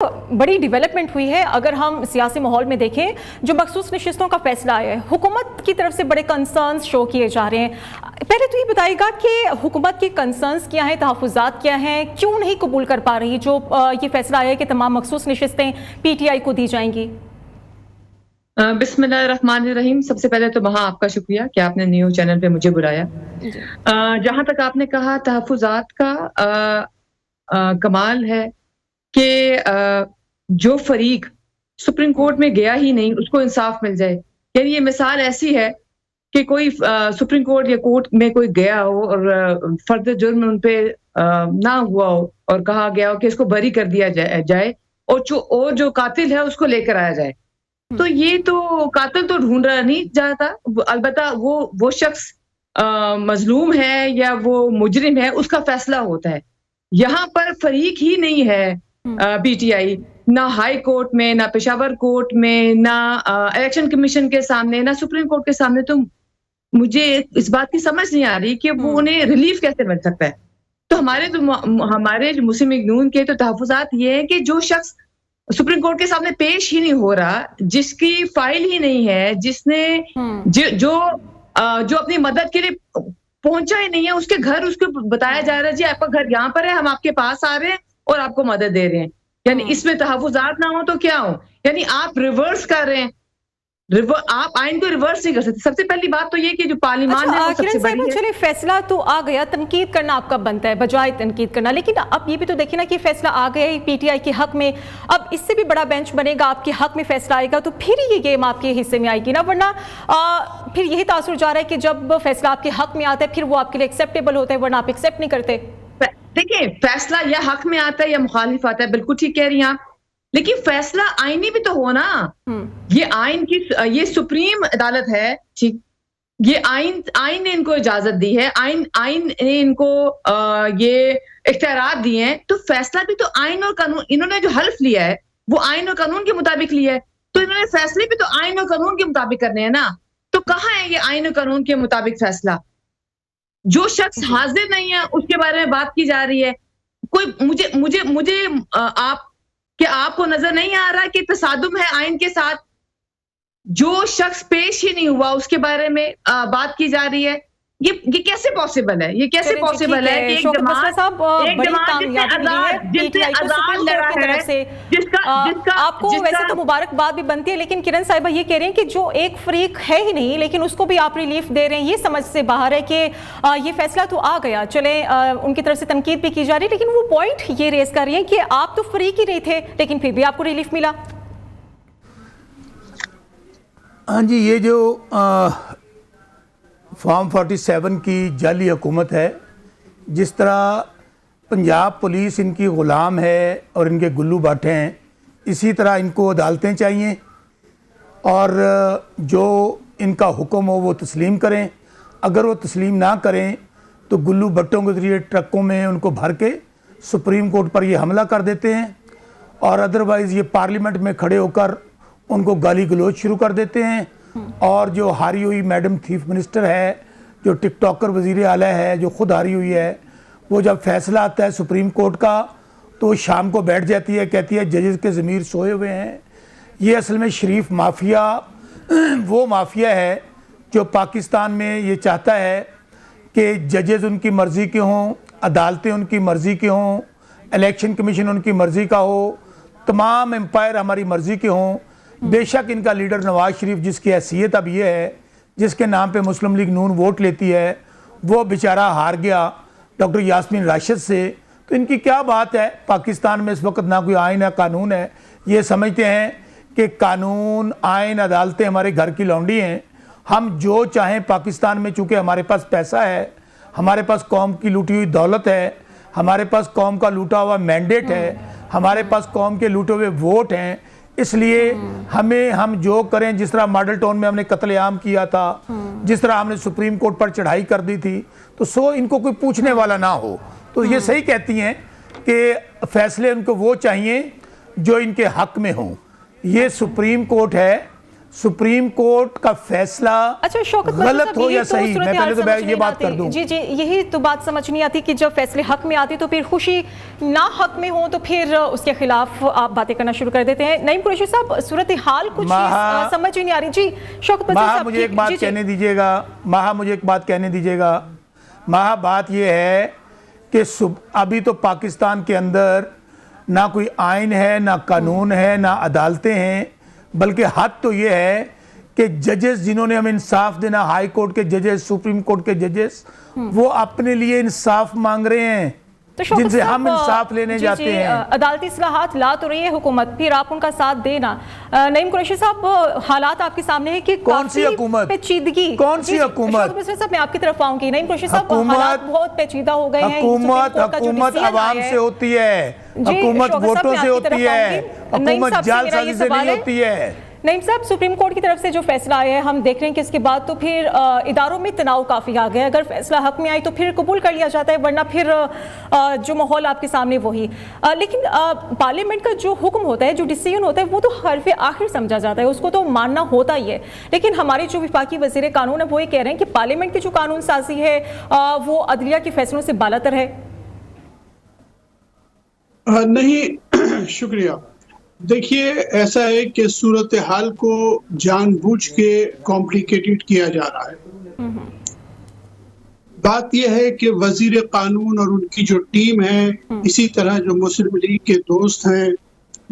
बड़ी डेवलपमेंट हुई है। अगर हम सियासी माहौल में देखें, जो मखसूस नशिस्तों का फैसला आया है, हुकूमत की तरफ से बड़े कंसर्न्स शो किए जा रहे हैं। पहले तो ये बताइएगा कि हुकूमत के कंसर्न्स क्या हैं, तहफ़्फ़ुज़ात क्या हैं, क्यों नहीं कबूल कर पा रही जो ये फैसला आया है कि तमाम मखसूस नशिस्तें PTI को दी जाएंगी? बिस्मिल्लाहिर्रहमानिर्रहीम। सबसे पहले तो वहाँ आपका शुक्रिया कि आपने न्यूज़ चैनल पे मुझे बुलाया। जहाँ तक आपने कहा तहफ़्फ़ुज़ात का कमाल है कि जो फरीक सुप्रीम कोर्ट में गया ही नहीं उसको इंसाफ मिल जाए। यानी ये मिसाल ऐसी है कि कोई सुप्रीम कोर्ट या कोर्ट में कोई गया हो और फर्द जुर्म उन पे ना हुआ हो और कहा गया हो कि इसको बरी कर दिया जाए और जो कातिल है उसको लेकर आया जाए। तो ये तो कातिल तो ढूंढा नहीं जाता, अलबत्ता वो शख्स मजलूम है या वो मुजरिम है उसका फैसला होता है। यहाँ पर फरीक ही नहीं है PTI, ना हाई कोर्ट में, ना पेशावर कोर्ट में, ना इलेक्शन कमीशन के सामने, ना सुप्रीम कोर्ट के सामने। तो मुझे इस बात की समझ नहीं आ रही कि वो उन्हें रिलीफ कैसे मिल सकता है। तो हमारे जो मुस्लिम लीग नून के तो तहफ़्फ़ुज़ात ये है कि जो शख्स सुप्रीम कोर्ट के सामने पेश ही नहीं हो रहा, जिसकी फाइल ही नहीं है, जिसने जो अपनी मदद के लिए पहुंचा ही नहीं है, उसके घर उसको बताया जा रहा है जी आपका घर यहाँ पर है, हम आपके पास आ रहे हैं और आपको मदद दे रहे हैं। यानी इसमें तहफ़्फ़ुज़ात ना हो तो क्या हो, यानी आप रिवर्स कर रहे हैं। आप आइन को रिवर्स नहीं कर सकते। सबसे पहली बात तो ये कि जो पार्लियामेंट है वो सबसे बड़ी है। चलिए फैसला तो आ गया, तनकीद करना आपका बनता है बजाय तनकीद करना, लेकिन अब ये भी तो देखिए ना कि फैसला आ गया है PTI के हक में। अब इससे भी बड़ा बेंच बनेगा, आपके हक में फैसला आएगा तो फिर ये गेम आपके हिस्से में आएगी ना, वरना फिर यही तासुर जा रहा है कि जब फैसला आपके हक में आता है फिर वो आपके लिए एक्सेप्टेबल होता है, वरना आप एक्सेप्ट नहीं करते। देखिए, फैसला या हक में आता है या मुखालिफ आता है, बिल्कुल ठीक कह रही हैं आप, लेकिन फैसला आईनी भी तो हो ना। ये सुप्रीम अदालत है, ठीक, ये आइन ने इनको इजाजत दी है, आइन ने इनको ये इख्तियारात दिए हैं, तो फैसला भी तो आइन और कानून, इन्होंने जो हल्फ लिया है वो आइन और कानून के मुताबिक लिया है, तो इन्होंने फैसले भी तो आइन और कानून के मुताबिक करने हैं ना। तो कहाँ है ये आइन और कानून के मुताबिक फैसला? जो शख्स हाजिर नहीं है उसके बारे में बात की जा रही है। कोई मुझे क्या आपको नजर नहीं आ रहा कि तसादुम है आइन के साथ? जो शख्स पेश ही नहीं हुआ उसके बारे में बात की जा रही है। ये कैसे पॉसिबल है? ये कैसे पॉसिबल है कि एक जमात जिसका आपको वैसे तो मुबारकबाद भी बनती है, लेकिन किरण साहिबा ये कह रहे हैं कि जो एक फरीक है ही नहीं लेकिन उसको भी आप रिलीफ दे रहे हैं, ये समझ से बाहर है कि ये फैसला तो आ गया, चले उनकी तरफ से तनकीद भी की जा रही है, लेकिन वो पॉइंट ये रेज कर रही है कि आप तो फरीक ही नहीं थे लेकिन फिर भी आपको रिलीफ मिला। हाँ जी, ये जो फॉर्म 47 की जाली हुकूमत है, जिस तरह पंजाब पुलिस इनकी ग़ुलाम है और इनके गुल्लू बाटे हैं, इसी तरह इनको अदालतें चाहिए और जो इनका हुक्म हो वो तस्लीम करें। अगर वो तस्लीम ना करें तो गुल्लू बट्टों के ज़रिए ट्रकों में उनको भर के सुप्रीम कोर्ट पर ये हमला कर देते हैं और अदरवाइज़ ये पार्लियामेंट में खड़े होकर उनको गाली गलोच शुरू कर देते हैं। और जो हारी हुई मैडम चीफ मिनिस्टर है, जो टिकटॉकर वज़ीर आला है, जो खुद हारी हुई है, वो जब फैसला आता है सुप्रीम कोर्ट का तो शाम को बैठ जाती है, कहती है जजेस के ज़मीर सोए हुए हैं। ये असल में शरीफ माफिया वो माफिया है जो पाकिस्तान में ये चाहता है कि जजेस उनकी मर्ज़ी के हों, अदालतें उनकी मर्ज़ी के हों, इलेक्शन कमीशन उनकी मर्ज़ी का हो, तमाम एम्पायर हमारी मर्ज़ी के हों। बेशक इनका लीडर नवाज शरीफ, जिसकी हैसियत अब ये है, जिसके नाम पे मुस्लिम लीग नून वोट लेती है, वो बेचारा हार गया डॉक्टर यास्मीन राशिद से। तो इनकी क्या बात है? पाकिस्तान में इस वक्त ना कोई आइन है कानून है, ये समझते हैं कि कानून आइन अदालतें हमारे घर की लौंडी हैं, हम जो चाहें पाकिस्तान में, चूँकि हमारे पास पैसा है, हमारे पास कौम की लूटी हुई दौलत है, हमारे पास कौम का लूटा हुआ मैंडेट है, हमारे पास कौम के लूटे हुए वोट हैं, इसलिए हम जो करें, जिस तरह मॉडल टाउन में हमने कत्लेआम किया था, जिस तरह हमने सुप्रीम कोर्ट पर चढ़ाई कर दी थी, तो सो इनको कोई पूछने वाला ना हो। तो ये सही कहती हैं कि फैसले उनको वो चाहिए जो इनके हक में हों। ये सुप्रीम कोर्ट है, सुप्रीम कोर्ट का फैसला अच्छा शौकत गलत हो या सही, मैं पहले तो ये बात कर दूं। जी जी, यही तो बात समझ नहीं आती कि जब फैसले हक में आती तो फिर खुशी ना हक में हो तो फिर उसके खिलाफ आप बातें करना शुरू कर देते हैं। नईम कुरैशी साहब, सूरत हाल कुछ समझ ही नहीं आ रही। जी शौकत साहब, मुझे एक बात कहने दीजिएगा। बात ये है कि अभी तो पाकिस्तान के अंदर ना कोई आइन है, ना कानून है, ना अदालतें हैं, बल्कि हद तो ये है कि जजेस जिन्होंने हमें इंसाफ देना, हाई कोर्ट के जजेस, सुप्रीम कोर्ट के जजेस, वो अपने लिए इंसाफ मांग रहे हैं, तो जिनसे हम इंसाफ लेने जाते हैं। अदालती इस्लाहात ला तो रही है हुकूमत, फिर आप उनका साथ देना। नईम कुरैशी साहब, हालात आपके सामने है कि कौन सी हुकूमत, पेचीदगी, कौन सी हुकूमत? साहब मैं आपकी तरफ आऊंगी। नईम कुरैशी साहब, हालात बहुत पेचीदा हो गए हैं। हुकूमत आवाम से होती है, हुकूमत वोटों से होती है, हुकूमत जालसाजी से नहीं होती है। नईम साहब, सुप्रीम कोर्ट की तरफ से जो फैसला आया है, हम देख रहे हैं कि इसके बाद तो फिर इदारों में तनाव काफ़ी आ गया। अगर फैसला हक में आई तो फिर कबूल कर लिया जाता है, वरना फिर जो माहौल आपके सामने वही। लेकिन पार्लियामेंट का जो हुक्म होता है, जो डिसीजन होता है, वो तो हरफ आखिर समझा जाता है, उसको तो मानना होता ही है। लेकिन हमारे जो विफाकी वज़ीर कानून है वो ये कह रहे हैं कि पार्लियामेंट की जो कानून साजी है वो अदलिया के फैसलों से बालातर है। नहीं, शुक्रिया। देखिए, ऐसा है कि सूरत हाल को जानबूझ के कॉम्प्लिकेटेड किया जा रहा है। बात यह है कि वजीर कानून और उनकी जो टीम है, इसी तरह जो मुस्लिम लीग के दोस्त हैं,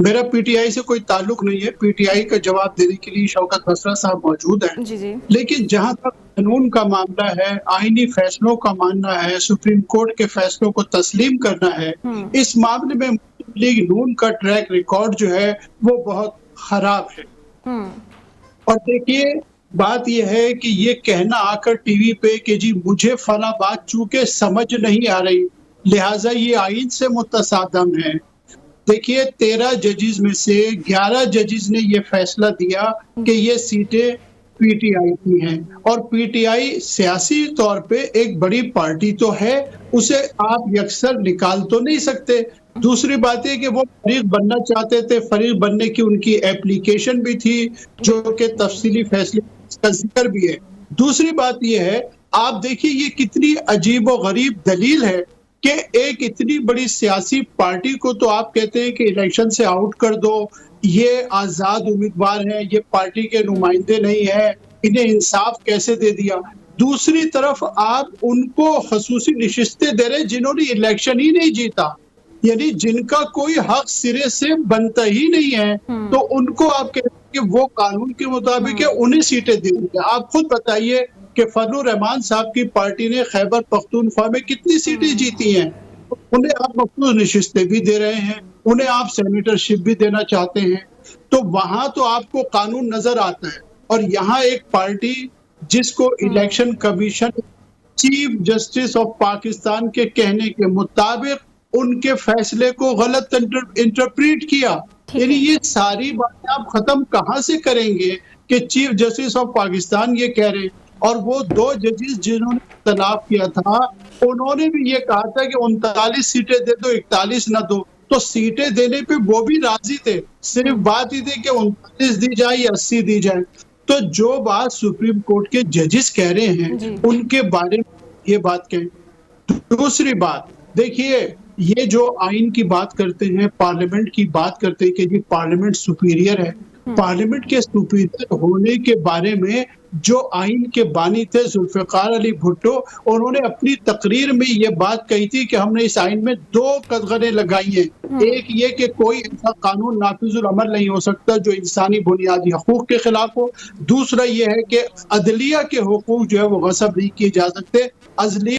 मेरा पीटीआई से कोई ताल्लुक नहीं है, पीटीआई का जवाब देने के लिए शौकत हसरत साहब मौजूद हैं। जी जी। लेकिन जहां तक कानून का मामला है, आईनी फैसलों का मानना है, सुप्रीम कोर्ट के फैसलों को तस्लीम करना है, इस मामले में मुस्लिम लीग नून का ट्रैक रिकॉर्ड जो है वो बहुत खराब है। और देखिए, बात यह है कि ये कहना आकर टीवी पे कि जी मुझे फला बात चूंकि समझ नहीं आ रही, लिहाजा ये आइन से मुतसादम है। देखिए, 13 जजेस में से 11 जजेस ने ये फैसला दिया कि ये सीटें पीटीआई की हैं, और पीटीआई सियासी तौर पे एक बड़ी पार्टी तो है, उसे आप यकसर निकाल तो नहीं सकते। दूसरी बात है कि वो फरीक बनना चाहते थे, फरीक बनने की उनकी एप्लीकेशन भी थी, जो कि तफसीली फैसले का जिक्र भी है। दूसरी बात ये है, आप देखिए ये कितनी अजीब और गरीब दलील है कि एक इतनी बड़ी सियासी पार्टी को तो आप कहते हैं कि इलेक्शन से आउट कर दो, ये आजाद उम्मीदवार है, ये पार्टी के नुमाइंदे नहीं है, इन्हें इंसाफ कैसे दे दिया। दूसरी तरफ आप उनको खसूसी निशिस्तें दे रहे जिन्होंने इलेक्शन ही नहीं जीता, यानी जिनका कोई हक सिरे से बनता ही नहीं है, तो उनको आप कहते हैं कि वो कानून के मुताबिक है, उन्हें सीटें दे दी। आप खुद बताइए कि फजलुर रहमान साहब की पार्टी ने खैबर पख्तूनख्वा में कितनी सीटें जीती हैं, उन्हें आप मखसूस नशिस्तें भी दे रहे हैं, उन्हें आप सेनेटरशिप भी देना चाहते हैं, तो वहां तो आपको कानून नजर आता है। और यहाँ एक पार्टी जिसको election commission chief justice of Pakistan के कहने के मुताबिक उनके फैसले को गलत इंटरप्रेट किया, यानी ये सारी बातें आप खत्म कहाँ से करेंगे कि चीफ जस्टिस ऑफ पाकिस्तान ये कह रहे, और वो 2 जजेस जिन्होंने इख्तलाफ किया था उन्होंने भी ये कहा था कि 39 सीटें दे दो, 41 ना दो, तो सीटें देने पे वो भी राजी थे, सिर्फ बात ही थी कि 39 दी जाए या 80 दी जाए। तो जो बात सुप्रीम कोर्ट के जजेस कह रहे हैं उनके बारे में ये बात कहें। दूसरी बात देखिए, ये जो आइन की बात करते हैं, पार्लियामेंट की बात करते हैं कि जी पार्लियामेंट सुपीरियर है, पार्लियामेंट के सुपीरियर होने के बारे में जो आइन के बानी थे जुल्फिकार अली भुट्टो, उन्होंने अपनी तकरीर में ये बात कही थी कि हमने इस आइन में 2 कदगरें लगाई हैं। एक ये कि कोई ऐसा कानून नाफिजुल अमल नहीं हो सकता जो इंसानी बुनियादी हकूक के खिलाफ हो। दूसरा ये है कि अदलिया के हुकूक जो है वो गसब नहीं किए जा सकते।